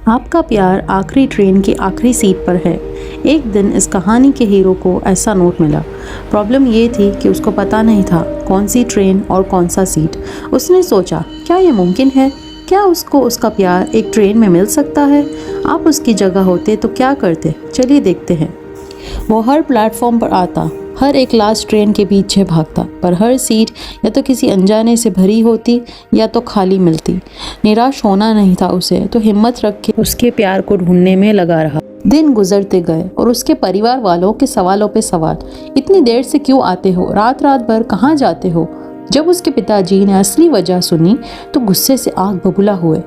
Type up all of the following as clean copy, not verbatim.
आपका प्यार आखिरी ट्रेन की आखिरी सीट पर है। एक दिन इस कहानी के हीरो को ऐसा नोट मिला। प्रॉब्लम ये थी कि उसको पता नहीं था कौन सी ट्रेन और कौन सा सीट। उसने सोचा, क्या ये मुमकिन है? क्या उसको उसका प्यार एक ट्रेन में मिल सकता है? आप उसकी जगह होते तो क्या करते? चलिए देखते हैं। वो हर प्लेटफॉर्म पर आता, हर एक लास्ट ट्रेन के पीछे भागता, पर हर सीट या तो किसी अनजाने से भरी होती या तो खाली मिलती। निराश होना नहीं था उसे, तो हिम्मत रख के उसके प्यार को ढूंढने में लगा रहा। दिन गुजरते गए और उसके परिवार वालों के सवालों पे सवाल। इतनी देर से क्यों आते हो? रात रात भर कहाँ जाते हो? जब उसके पिताजी ने असली वजह सुनी तो गुस्से से आग बबूला हुए।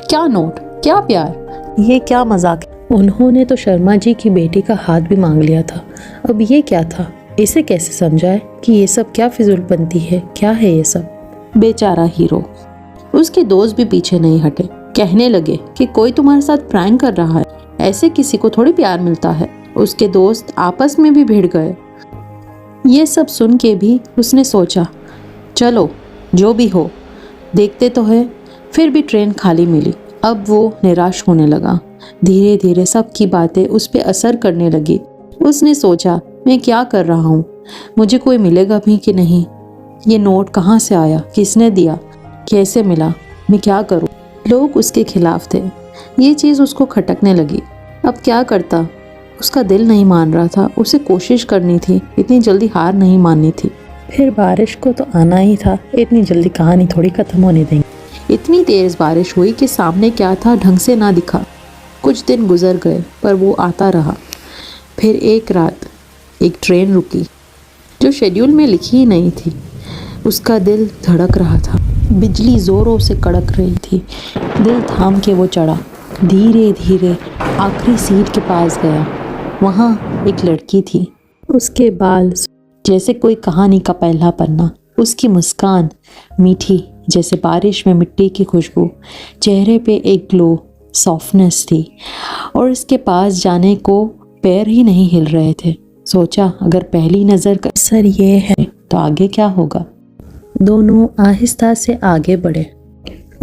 क्या नोट, क्या प्यार, ये क्या मजाक? उन्होंने तो शर्मा जी की बेटी का हाथ भी मांग लिया था। अब ये क्या था? इसे कैसे समझाए कि ये सब क्या फिजूलपंती है? क्या है ये सब? बेचारा हीरो। उसके दोस्त भी पीछे नहीं हटे। कहने लगे कि कोई तुम्हारे साथ प्रैंक कर रहा है, ऐसे किसी को थोड़ी प्यार मिलता है। उसके दोस्त आपस में भी भिड़ गए। ये सब सुन के भी उसने सोचा, चलो जो भी हो, देखते तो है। फिर भी ट्रेन खाली मिली। अब वो निराश होने लगा। धीरे धीरे सबकी बातें उस पर असर करने लगी। उसने सोचा, मैं क्या कर रहा हूँ? मुझे कोई मिलेगा भी कि नहीं? ये नोट कहाँ से आया? किसने दिया? कैसे मिला? मैं क्या करूँ? लोग उसके खिलाफ थे। ये चीज़ उसको खटकने लगी। अब क्या करता? उसका दिल नहीं मान रहा था। उसे कोशिश करनी थी, इतनी जल्दी हार नहीं माननी थी। फिर बारिश को तो आना ही था, इतनी जल्दी कहानी थोड़ी खत्म होने देंगे। इतनी तेज बारिश हुई कि सामने क्या था ढंग से ना दिखा। कुछ दिन गुजर गए पर वो आता रहा। फिर एक रात एक ट्रेन रुकी जो शेड्यूल में लिखी ही नहीं थी। उसका दिल धड़क रहा था। बिजली जोरों से कड़क रही थी। दिल थाम के वो चढ़ा। धीरे धीरे आखिरी सीट के पास गया। वहाँ एक लड़की थी। उसके बाल जैसे कोई कहानी का पहला पन्ना। उसकी मुस्कान मीठी जैसे बारिश में मिट्टी की खुशबू। चेहरे पे एक ग्लो, सॉफ्टनेस थी और इसके पास जाने को पैर ही नहीं हिल रहे थे। सोचा, अगर पहली नज़र का असर ये है तो आगे क्या होगा? दोनों आहिस्ता से आगे बढ़े।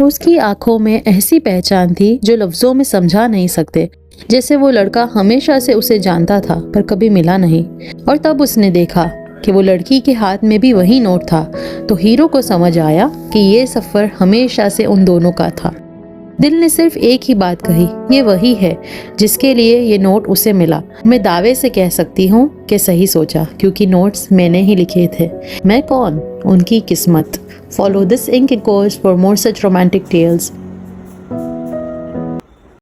उसकी आंखों में ऐसी पहचान थी जो लफ्ज़ों में समझा नहीं सकते। जैसे वो लड़का हमेशा से उसे जानता था पर कभी मिला नहीं। और तब उसने देखा कि वो लड़की के हाथ में भी वही नोट था। तो हीरो को समझ आया कि ये सफ़र हमेशा से उन दोनों का था। दिल ने सिर्फ एक ही बात कही, ये वही है जिसके लिए ये नोट उसे मिला। मैं दावे से कह सकती हूँ कि सही सोचा, क्योंकि नोट्स मैंने ही लिखे थे। मैं कौन? उनकी किस्मत। Follow this ink course for more such romantic tales.